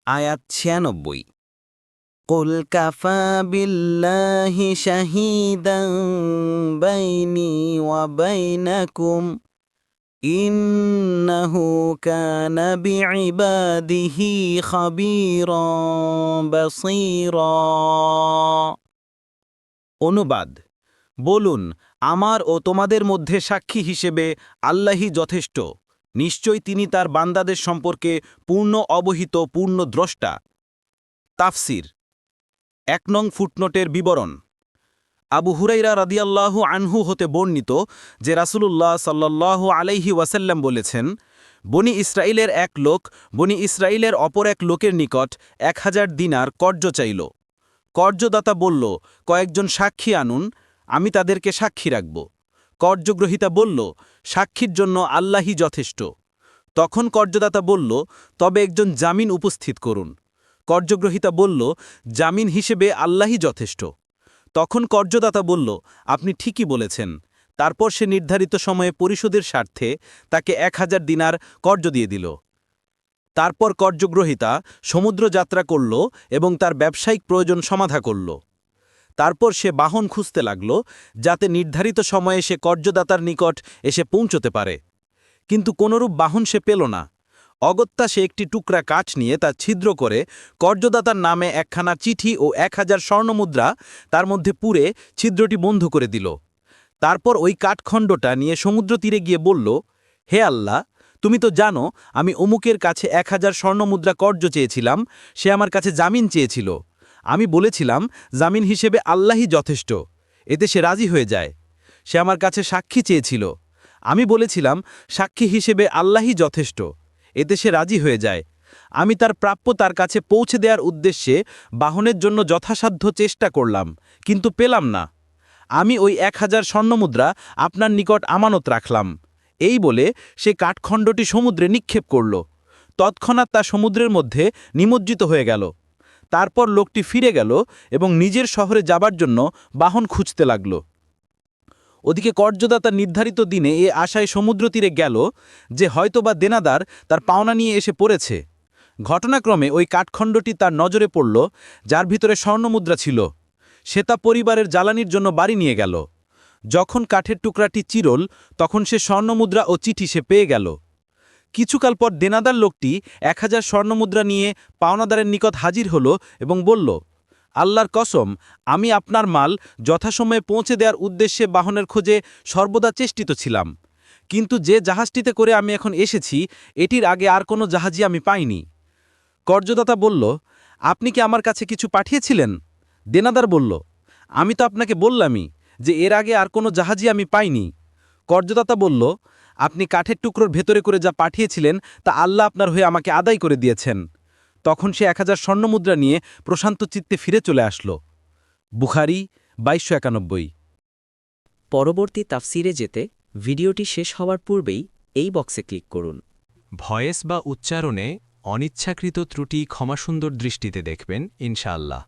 আয়াত ৯৬। কুল কাফা বিল্লাহি শাহিদান বাইনি ওয়া বাইনাকুম ইন্নাহু কানা বিইবাদিহি খাবীরান বাসীরা। অনুবাদ: বলুন, আমার ও তোমাদের মধ্যে সাক্ষী হিসেবে আল্লাহই যথেষ্ট। নিশ্চয় তিনি তার বান্দাদের সম্পর্কে পূর্ণ অবহিত, পূর্ণ দ্রষ্টা। তাফসির। ১ নং ফুটনোটের বিবরণ। আবু হুরাইরা রাদিয়াল্লাহু আনহু হতে বর্ণিত যে রাসূলুল্লাহ সাল্লাল্লাহু আলাইহি ওয়াসাল্লাম বলেছেন, বনি ইসরাইলের এক লোক বনি ইসরাইলের অপর এক লোকের নিকট ১০০০ দিনার কর্জ চাইল। কর্জদাতা বলল, কয়েকজন সাক্ষী আনুন, আমি তাদেরকে সাক্ষী রাখব। কর্জগ্রহীতা বলল, সাক্ষীর জন্য আল্লাহই যথেষ্ট। তখন কর্জদাতা বলল, তবে একজন জামিন উপস্থিত করুন। কর্জগ্রহীতা বলল, জামিন হিসেবে আল্লাহই যথেষ্ট। তখন কর্জদাতা বলল, আপনি ঠিকই বলেছেন। তারপর সে নির্ধারিত সময়ে পরিশোধের স্বার্থে তাকে ১০০০ দিনার কর্জ দিয়ে দিল। তারপর কর্জগ্রহীতা সমুদ্র যাত্রা করল এবং তার ব্যবসায়িক প্রয়োজন সমাধা করল। তারপর সে বাহন খুঁজতে লাগল, যাতে নির্ধারিত সময়ে সে কর্জদাতার নিকট এসে পৌঁছতে পারে। কিন্তু কোনরূপ বাহন সে পেল না। অগত্যা সে একটি টুকরা কাঠ নিয়ে তা ছিদ্র করে কর্জদাতার নামে একখানা চিঠি ও ১০০০ স্বর্ণমুদ্রা তার মধ্যে পুরে ছিদ্রটি বন্ধ করে দিল। তারপর ওই কাঠখণ্ডটা নিয়ে সমুদ্র তীরে গিয়ে বলল, হে আল্লাহ, তুমি তো জানো আমি অমুকের কাছে ১০০০ স্বর্ণমুদ্রা কর্জ চেয়েছিলাম, সে আমার কাছে জামিন চেয়েছিল। আমি বলেছিলাম, জামিন হিসেবে আল্লাহই যথেষ্ট। এতে সে রাজি হয়ে যায়। সে আমার কাছে সাক্ষী চেয়েছিল। আমি বলেছিলাম, সাক্ষী হিসেবে আল্লাহই যথেষ্ট। এতে সে রাজি হয়ে যায়। আমি তার প্রাপ্য তার কাছে পৌঁছে দেওয়ার উদ্দেশ্যে বাহনের জন্য যথাসাধ্য চেষ্টা করলাম, কিন্তু পেলাম না। আমি ওই ১০০০ স্বর্ণমুদ্রা আপনার নিকট আমানত রাখলাম। এই বলে সে কাঠখণ্ডটি সমুদ্রে নিক্ষেপ করল। তৎক্ষণাৎ তা সমুদ্রের মধ্যে নিমজ্জিত হয়ে গেল। তারপর লোকটি ফিরে গেল এবং নিজের শহরে যাবার জন্য বাহন খুঁজতে লাগল। ওদিকে কর্জদাতা নির্ধারিত দিনে এ আশায় সমুদ্র তীরে গেল যে হয়তোবা দেনাদার তার পাওনা নিয়ে এসে পড়েছে। ঘটনাক্রমে ওই কাঠখণ্ডটি তার নজরে পড়ল, যার ভিতরে স্বর্ণমুদ্রা ছিল। সে তা পরিবারের জ্বালানির জন্য বাড়ি নিয়ে গেল। যখন কাঠের টুকরাটি চিরল, তখন সে স্বর্ণমুদ্রা ও চিঠি সে পেয়ে গেল। কিছুকাল পর দেনাদার লোকটি ১০০০ স্বর্ণমুদ্রা নিয়ে পাওনাদারের নিকট হাজির হল এবং বলল, আল্লাহর কসম, আমি আপনার মাল যথাসময়ে পৌঁছে দেওয়ার উদ্দেশ্যে বাহনের খোঁজে সর্বদা চেষ্টিত ছিলাম, কিন্তু যে জাহাজটিতে করে আমি এখন এসেছি এটির আগে আর কোনো জাহাজই আমি পাইনি। কর্জদাতা বলল, আপনি কি আমার কাছে কিছু পাঠিয়েছিলেন? দেনাদার বলল, আমি তো আপনাকে বললামই যে এর আগে আর কোনো জাহাজই আমি পাইনি। কর্জদাতা বলল, আপনি কাঠের টুকরোর ভেতরে করে যা পাঠিয়েছিলেন তা আল্লাহ আপনার হয়ে আমাকে আদায় করে দিয়েছেন। তখন সে ১০০০ স্বর্ণমুদ্রা নিয়ে প্রশান্ত চিত্তে ফিরে চলে আসল। বুখারী ২২৯১। পরবর্তী তাফসিরে যেতে ভিডিওটি শেষ হওয়ার পূর্বেই এই বক্সে ক্লিক করুন। ভয়েস বা উচ্চারণে অনিচ্ছাকৃত ত্রুটি ক্ষমাসুন্দর দৃষ্টিতে দেখবেন ইনশাআল্লাহ।